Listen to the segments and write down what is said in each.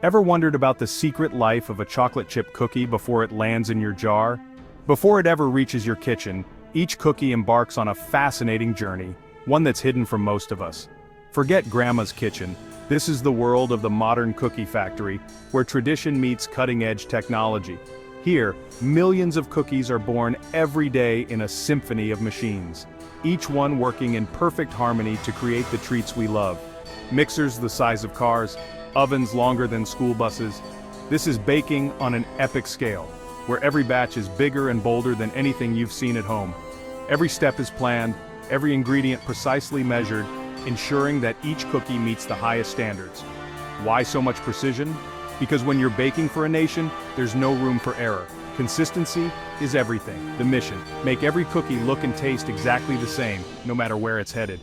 Ever wondered about the secret life of a chocolate chip cookie before it lands in your jar? Before it ever reaches your kitchen, each cookie embarks on a fascinating journey, one that's hidden from most of us. Forget Grandma's kitchen. This is the world of the modern cookie factory, where tradition meets cutting-edge technology. Here, millions of cookies are born every day in a symphony of machines, each one working in perfect harmony to create the treats we love. Mixers the size of cars, ovens longer than school buses. This is baking on an epic scale, where every batch is bigger and bolder than anything you've seen at home. Every step is planned, every ingredient precisely measured, ensuring that each cookie meets the highest standards. Why so much precision? Because when you're baking for a nation, there's no room for error. Consistency is everything. The mission: make every cookie look and taste exactly the same, no matter where it's headed.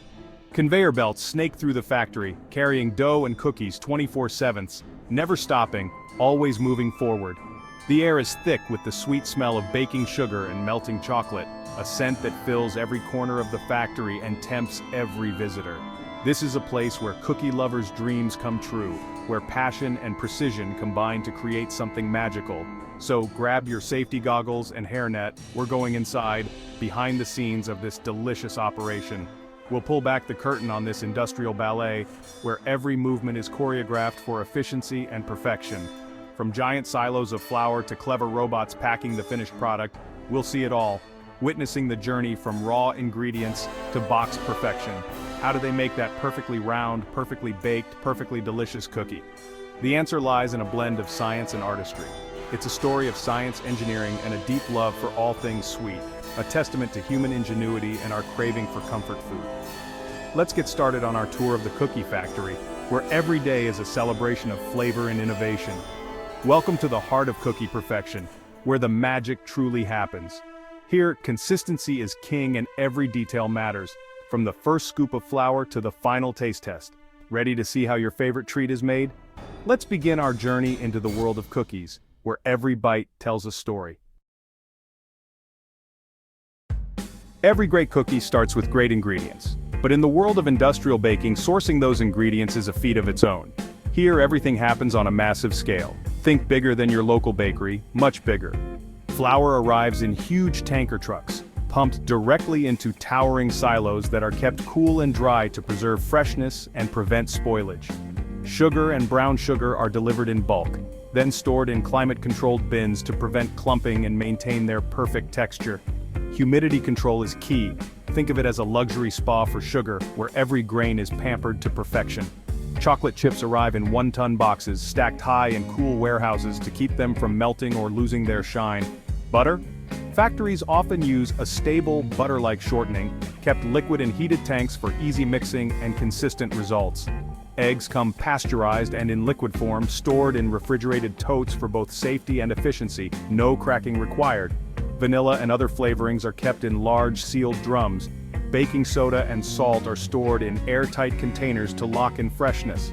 Conveyor belts snake through the factory, carrying dough and cookies 24/7, never stopping, always moving forward. The air is thick with the sweet smell of baking sugar and melting chocolate, a scent that fills every corner of the factory and tempts every visitor. This is a place where cookie lovers' dreams come true, where passion and precision combine to create something magical. So grab your safety goggles and hairnet, we're going inside, behind the scenes of this delicious operation. We'll pull back the curtain on this industrial ballet, where every movement is choreographed for efficiency and perfection. From giant silos of flour to clever robots packing the finished product, we'll see it all, witnessing the journey from raw ingredients to box perfection. How do they make that perfectly round, perfectly baked, perfectly delicious cookie? The answer lies in a blend of science and artistry. It's a story of science, engineering, and a deep love for all things sweet, a testament to human ingenuity and our craving for comfort food. Let's get started on our tour of the cookie factory, where every day is a celebration of flavor and innovation. Welcome to the heart of cookie perfection, where the magic truly happens. Here, consistency is king and every detail matters, from the first scoop of flour to the final taste test. Ready to see how your favorite treat is made? Let's begin our journey into the world of cookies, where every bite tells a story. Every great cookie starts with great ingredients. But in the world of industrial baking, sourcing those ingredients is a feat of its own. Here, everything happens on a massive scale. Think bigger than your local bakery, much bigger. Flour arrives in huge tanker trucks, pumped directly into towering silos that are kept cool and dry to preserve freshness and prevent spoilage. Sugar and brown sugar are delivered in bulk, then stored in climate-controlled bins to prevent clumping and maintain their perfect texture. Humidity control is key. Think of it as a luxury spa for sugar, where every grain is pampered to perfection. Chocolate chips arrive in one-ton boxes, stacked high in cool warehouses to keep them from melting or losing their shine. Butter? Factories often use a stable, butter-like shortening, kept liquid in heated tanks for easy mixing and consistent results. Eggs come pasteurized and in liquid form, stored in refrigerated totes for both safety and efficiency, no cracking required. Vanilla and other flavorings are kept in large sealed drums. Baking soda and salt are stored in airtight containers to lock in freshness.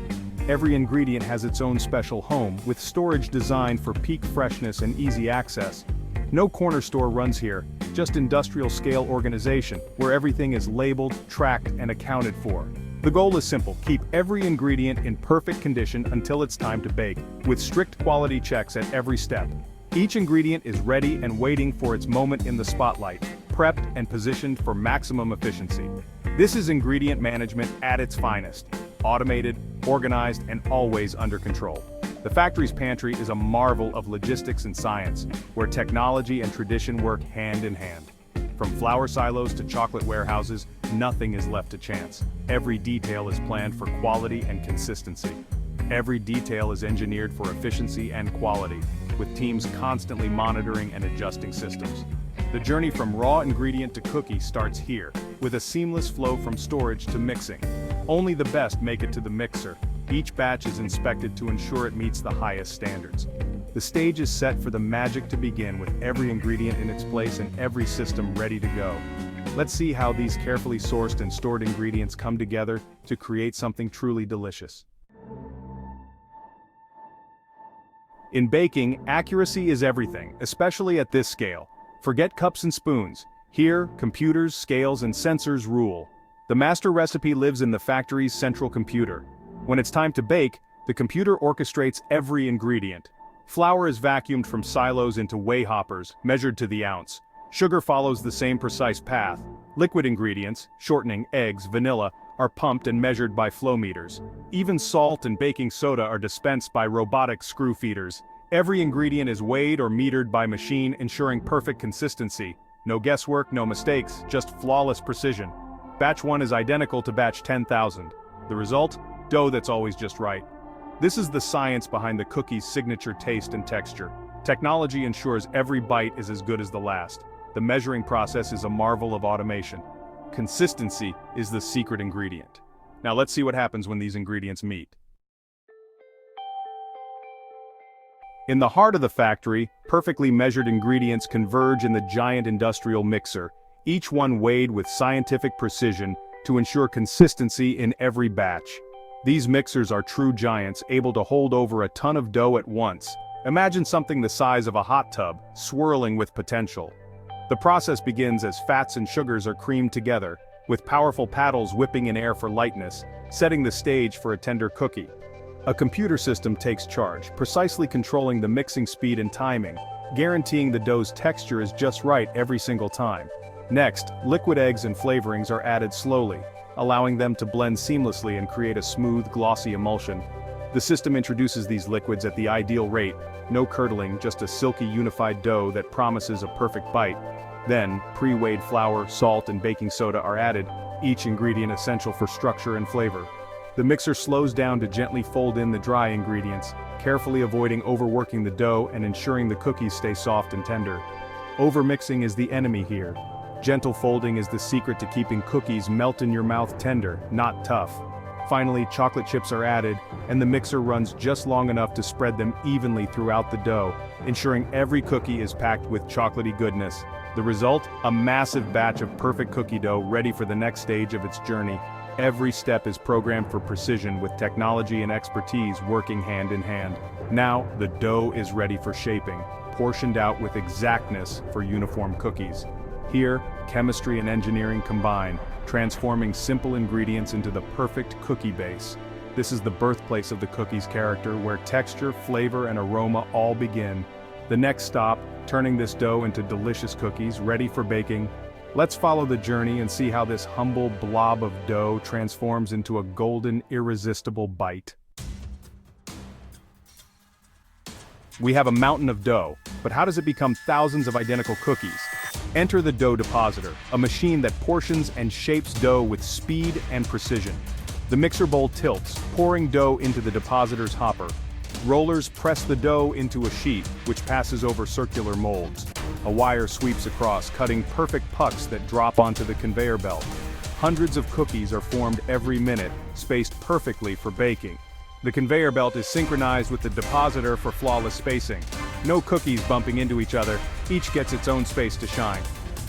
Every ingredient has its own special home, with storage designed for peak freshness and easy access. No corner store runs here, just industrial-scale organization, where everything is labeled, tracked, and accounted for. The goal is simple: keep every ingredient in perfect condition until it's time to bake, with strict quality checks at every step. Each ingredient is ready and waiting for its moment in the spotlight, prepped and positioned for maximum efficiency. This is ingredient management at its finest: automated, organized, and always under control. The factory's pantry is a marvel of logistics and science, where technology and tradition work hand in hand. From flour silos to chocolate warehouses, nothing is left to chance. Every detail is planned for quality and consistency. Every detail is engineered for efficiency and quality, with teams constantly monitoring and adjusting systems. The journey from raw ingredient to cookie starts here, with a seamless flow from storage to mixing. Only the best make it to the mixer. Each batch is inspected to ensure it meets the highest standards. The stage is set for the magic to begin, with every ingredient in its place and every system ready to go. Let's see how these carefully sourced and stored ingredients come together to create something truly delicious. In baking, accuracy is everything, especially at this scale. Forget cups and spoons. Here, computers, scales, and sensors rule. The master recipe lives in the factory's central computer. When it's time to bake, The computer orchestrates every ingredient. Flour is vacuumed from silos into weigh hoppers, measured to the ounce. Sugar follows the same precise path. Liquid ingredients, shortening, eggs, vanilla, are pumped and measured by flow meters. Even salt and baking soda are dispensed by robotic screw feeders. Every ingredient is weighed or metered by machine, ensuring perfect consistency. No guesswork, no mistakes, just flawless precision. Batch 1 is identical to batch 10,000. The result? Dough that's always just right. This is the science behind the cookie's signature taste and texture. Technology ensures every bite is as good as the last. The measuring process is a marvel of automation. Consistency is the secret ingredient. Now let's see what happens when these ingredients meet. In the heart of the factory, perfectly measured ingredients converge in the giant industrial mixer, each one weighed with scientific precision to ensure consistency in every batch. These mixers are true giants, able to hold over a ton of dough at once. Imagine something the size of a hot tub, swirling with potential. The process begins as fats and sugars are creamed together, with powerful paddles whipping in air for lightness, setting the stage for a tender cookie. A computer system takes charge, precisely controlling the mixing speed and timing, guaranteeing the dough's texture is just right every single time. Next, liquid eggs and flavorings are added slowly, allowing them to blend seamlessly and create a smooth, glossy emulsion. The system introduces these liquids at the ideal rate, no curdling, just a silky unified dough that promises a perfect bite. Then, pre-weighed flour, salt, and baking soda are added, each ingredient essential for structure and flavor. The mixer slows down to gently fold in the dry ingredients, carefully avoiding overworking the dough and ensuring the cookies stay soft and tender. Overmixing is the enemy here. Gentle folding is the secret to keeping cookies melt-in-your-mouth tender, not tough. Finally, chocolate chips are added, and the mixer runs just long enough to spread them evenly throughout the dough, ensuring every cookie is packed with chocolatey goodness. The result? A massive batch of perfect cookie dough ready for the next stage of its journey. Every step is programmed for precision, with technology and expertise working hand in hand. Now, the dough is ready for shaping, portioned out with exactness for uniform cookies. Here, chemistry and engineering combine, transforming simple ingredients into the perfect cookie base. This is the birthplace of the cookie's character, where texture, flavor, and aroma all begin. The next stop, turning this dough into delicious cookies ready for baking. Let's follow the journey and see how this humble blob of dough transforms into a golden, irresistible bite. We have a mountain of dough, but how does it become thousands of identical cookies? Enter the dough depositor, a machine that portions and shapes dough with speed and precision. The mixer bowl tilts, pouring dough into the depositor's hopper. Rollers press the dough into a sheet, which passes over circular molds. A wire sweeps across, cutting perfect pucks that drop onto the conveyor belt. Hundreds of cookies are formed every minute, spaced perfectly for baking. The conveyor belt is synchronized with the depositor for flawless spacing. No cookies bumping into each other, each gets its own space to shine.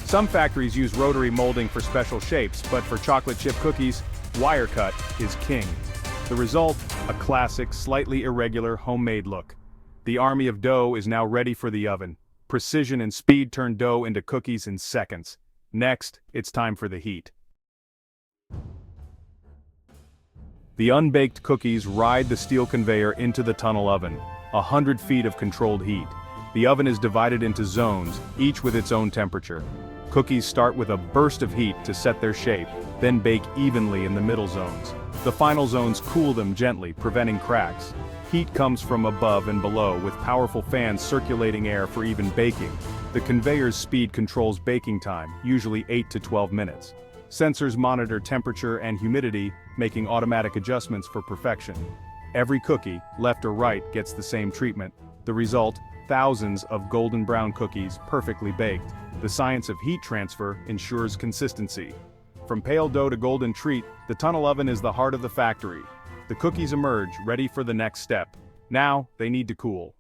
Some factories use rotary molding for special shapes, but for chocolate chip cookies, wire cut is king. The result, a classic, slightly irregular, homemade look. The army of dough is now ready for the oven. Precision and speed turn dough into cookies in seconds. Next, it's time for the heat. The unbaked cookies ride the steel conveyor into the tunnel oven, 100 feet of controlled heat. The oven is divided into zones, each with its own temperature. Cookies start with a burst of heat to set their shape, then bake evenly in the middle zones. The final zones cool them gently, preventing cracks. Heat comes from above and below, with powerful fans circulating air for even baking. The conveyor's speed controls baking time, usually 8 to 12 minutes. Sensors monitor temperature and humidity, making automatic adjustments for perfection. Every cookie, left or right, gets the same treatment. The result, thousands of golden brown cookies perfectly baked. The science of heat transfer ensures consistency. From pale dough to golden treat, the tunnel oven is the heart of the factory. The cookies emerge, ready for the next step. Now, they need to cool.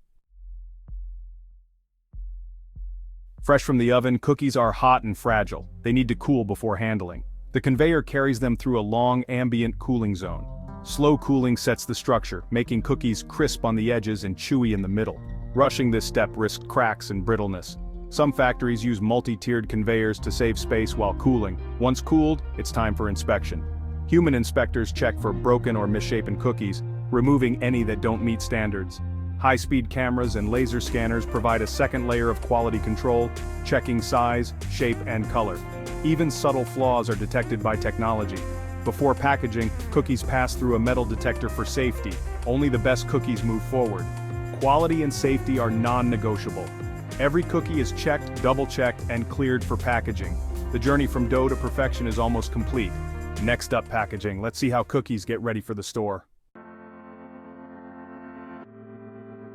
Fresh from the oven, cookies are hot and fragile. They need to cool before handling. The conveyor carries them through a long, ambient cooling zone. Slow cooling sets the structure, making cookies crisp on the edges and chewy in the middle. Rushing this step risks cracks and brittleness. Some factories use multi-tiered conveyors to save space while cooling. Once cooled, it's time for inspection. Human inspectors check for broken or misshapen cookies, removing any that don't meet standards. High-speed cameras and laser scanners provide a second layer of quality control, checking size, shape, and color. Even subtle flaws are detected by technology. Before packaging, cookies pass through a metal detector for safety. Only the best cookies move forward. Quality and safety are non-negotiable. Every cookie is checked, double-checked, and cleared for packaging. The journey from dough to perfection is almost complete. Next up, packaging. Let's see how cookies get ready for the store.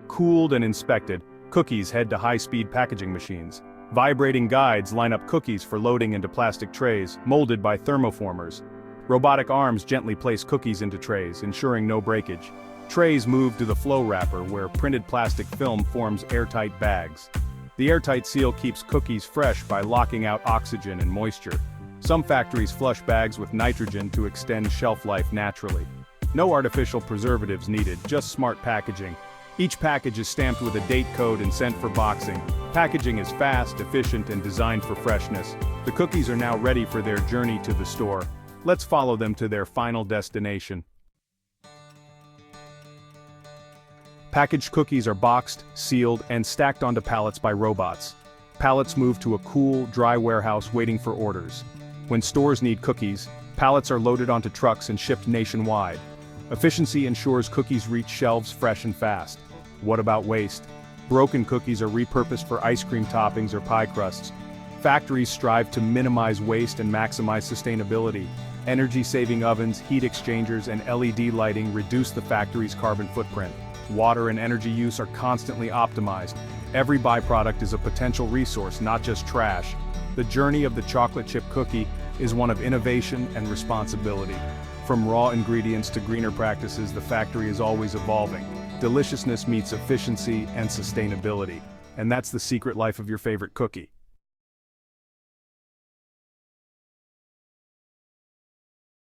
Cooled and inspected, cookies head to high-speed packaging machines. Vibrating guides line up cookies for loading into plastic trays, molded by thermoformers. Robotic arms gently place cookies into trays, ensuring no breakage. Trays move to the flow wrapper, where printed plastic film forms airtight bags. The airtight seal keeps cookies fresh by locking out oxygen and moisture. Some factories flush bags with nitrogen to extend shelf life naturally. No artificial preservatives needed, just smart packaging. Each package is stamped with a date code and sent for boxing. Packaging is fast, efficient, and designed for freshness. The cookies are now ready for their journey to the store. Let's follow them to their final destination. Packaged cookies are boxed, sealed, and stacked onto pallets by robots. Pallets move to a cool, dry warehouse waiting for orders. When stores need cookies, pallets are loaded onto trucks and shipped nationwide. Efficiency ensures cookies reach shelves fresh and fast. What about waste? Broken cookies are repurposed for ice cream toppings or pie crusts. Factories strive to minimize waste and maximize sustainability. Energy-saving ovens, heat exchangers, and LED lighting reduce the factory's carbon footprint. Water and energy use are constantly optimized. Every byproduct is a potential resource, not just trash. The journey of the chocolate chip cookie is one of innovation and responsibility. From raw ingredients to greener practices, the factory is always evolving. Deliciousness meets efficiency and sustainability. And that's the secret life of your favorite cookie.